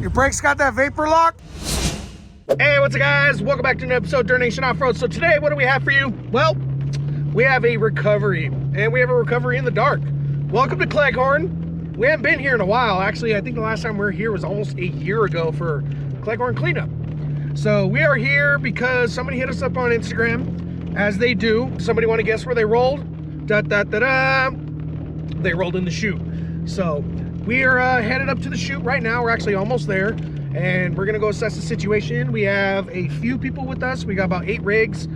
Your brakes got that vapor lock? Hey, what's up guys? Welcome back to an episode of Dirtnation Offroad. So today, what do we have for you? Well, we have a recovery, and we have a recovery in the dark. Welcome to Cleghorn. We haven't been here in a while. Actually, I think the last time we were here was almost a year ago for Cleghorn cleanup. So we are here because somebody hit us up on Instagram, as they do. Somebody want to guess where they rolled? They rolled in the chute. So we are headed up to the chute right now. We're actually almost there, and we're gonna go assess the situation. We have a few people with us. We got about 8 rigs.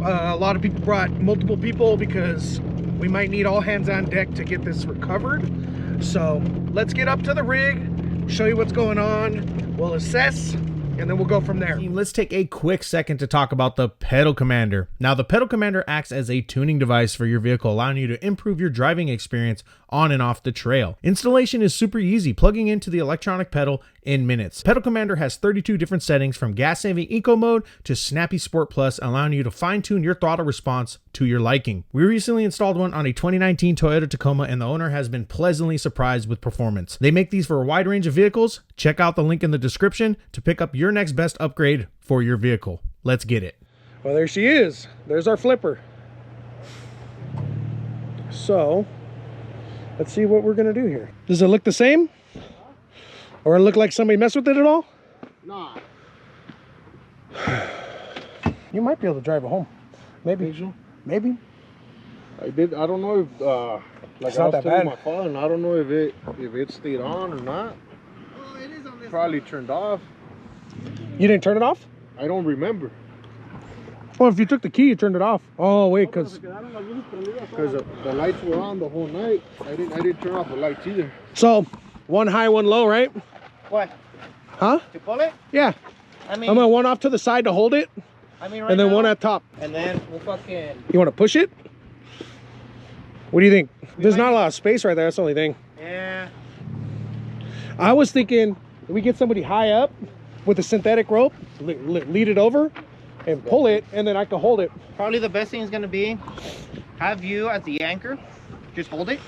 A lot of people brought multiple people because we might need all hands on deck to get this recovered. So let's get up to the rig, show you what's going on. We'll assess, and then we'll go from there. Let's take a quick second to talk about the Pedal Commander. Now, the Pedal Commander acts as a tuning device for your vehicle, allowing you to improve your driving experience on and off the trail. Installation is super easy, plugging into the electronic pedal in minutes. Pedal Commander has 32 different settings, from gas-saving eco mode to snappy sport plus, allowing you to fine-tune your throttle response to your liking. We recently installed one on a 2019 Toyota Tacoma, and the owner has been pleasantly surprised with performance. They make these for a wide range of vehicles. Check out the link in the description to pick up your next best upgrade for your vehicle. Let's get it. Well, there she is. There's our flipper. So let's see what we're gonna do here. Does it look the same? Or it look like somebody messed with it at all? Nah. You might be able to drive it home. Maybe. Maybe. I don't know if like It's I not was that telling bad. my father, and I don't know if it stayed on or not. Oh, it is on this Probably turned off. You didn't turn it off? I don't remember. Well, if you took the key, you turned it off. Oh wait, because The lights were on the whole night. I didn't turn off the lights either. so one high, one low, right? What? Huh? To pull it? Yeah. I mean, I'm gonna one off to the side to hold it, right and then now, one at top. and then we'll fucking. You want to push it? What do you think? There's not a lot of space right there. That's the only thing. Yeah. I was thinking we get somebody high up with a synthetic rope, lead it over, and pull it, and then I can hold it. Probably the best thing is gonna be have you as the anchor. Just hold it.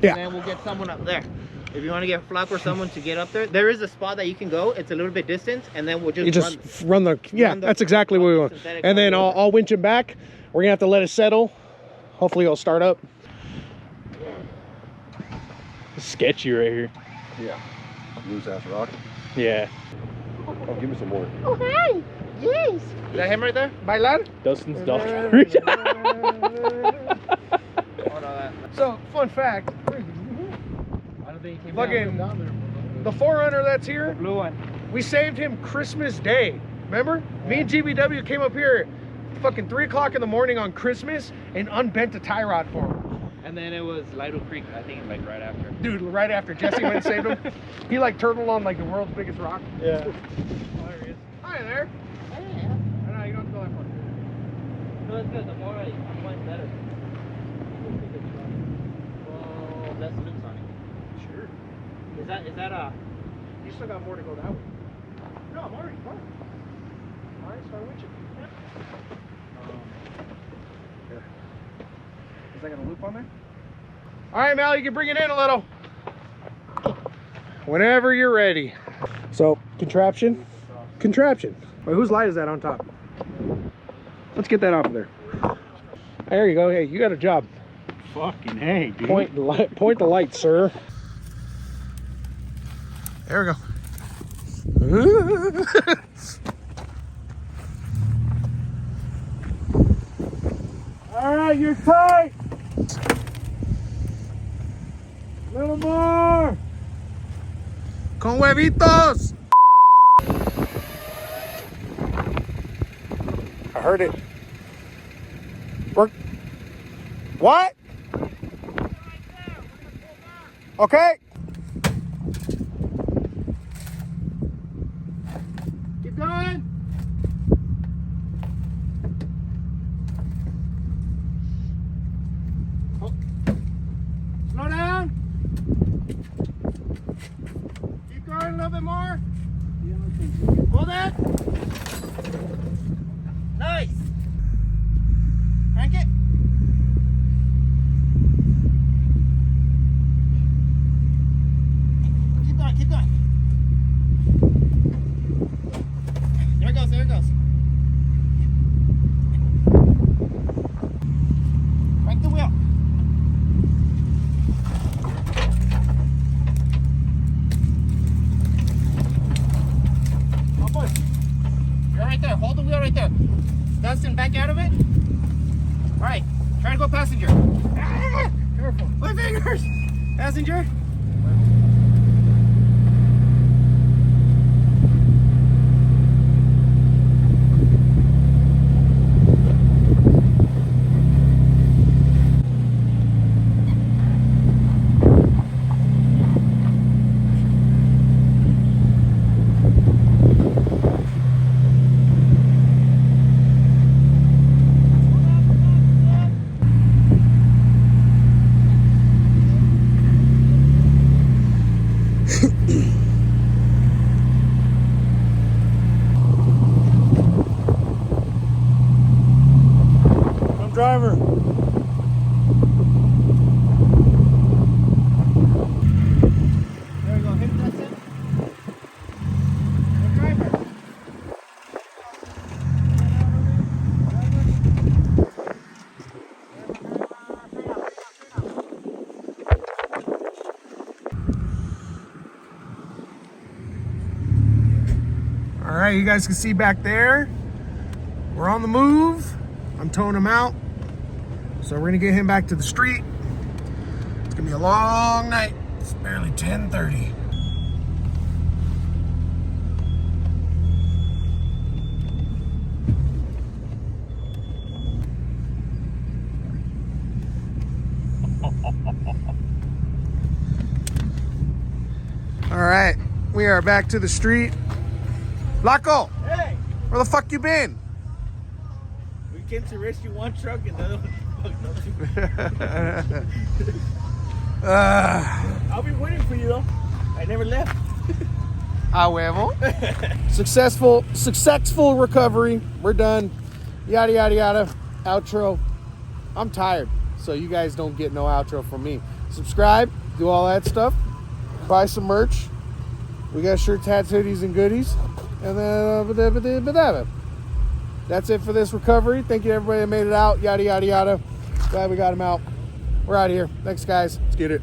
Yeah. And then we'll get someone up there. If you want to get Flock or someone to get up there, there is a spot that you can go. It's a little bit distance, and then we'll just, You just run the, yeah, that's exactly what we want. And then I'll winch it back. We're gonna have to let it settle. Hopefully it'll start up. It's sketchy right here. Yeah. Loose ass rock. Yeah. Oh, give me some more. Oh, hi. Yes. Is that him right there? Bailar? Dustin's dog. So, fun fact. I don't think he came Fucking down. the 4Runner that's here, Blue one. we saved him Christmas Day. Remember? Me and GBW came up here fucking 3 o'clock in the morning on Christmas and unbent a tie rod for him. And then it was Lido Creek, I think, like right after. Dude, right after Jesse went and saved him, he like turtled on like the world's biggest rock. Yeah. Oh, there he is. Hi there. I know, you don't have to go that far. No, it's good. The more I find better. Well, that's loose on it. Sure. Is that a? You still got more to go that way. No, I'm already fine. All right, start winching. Here. Is that got a loop on there? All right, Mal, you can bring it in a little. Whenever you're ready. So, contraption. Wait, whose light is that on top? Let's get that off of there. There you go. Hey, you got a job. Fucking hey, dude. Point the light, sir. There we go. All right, you're tight. Little more. Con huevitos. I heard it. Work. What? Okay. Keep going. Oh. Slow down. Keep going a little bit more. Hold it. Nice. Crank it. Dustin, back out of it. All right, try to go passenger. Ah, careful. My fingers. Passenger. I'm driver. There we go. Hit Dustin. Good driver. All right, you guys can see back there, we're on the move. I'm towing him out. So we're gonna get him back to the street. It's gonna be a long night. It's barely 10:30. All right, we are back to the street. Laco, Hey, where the fuck you been? we came to rescue one truck and the other one fucked up. I'll be waiting for you though. I never left. A huevo. Successful recovery. We're done. Yada, yada, yada. Outro. I'm tired, so you guys don't get no outro from me. Subscribe, do all that stuff. Buy some merch. We got shirts, hats, hoodies, and goodies. And then, that's it for this recovery. Thank you to everybody that made it out. Yada, yada, yada. Glad we got him out. We're out of here. Thanks, guys. Let's get it.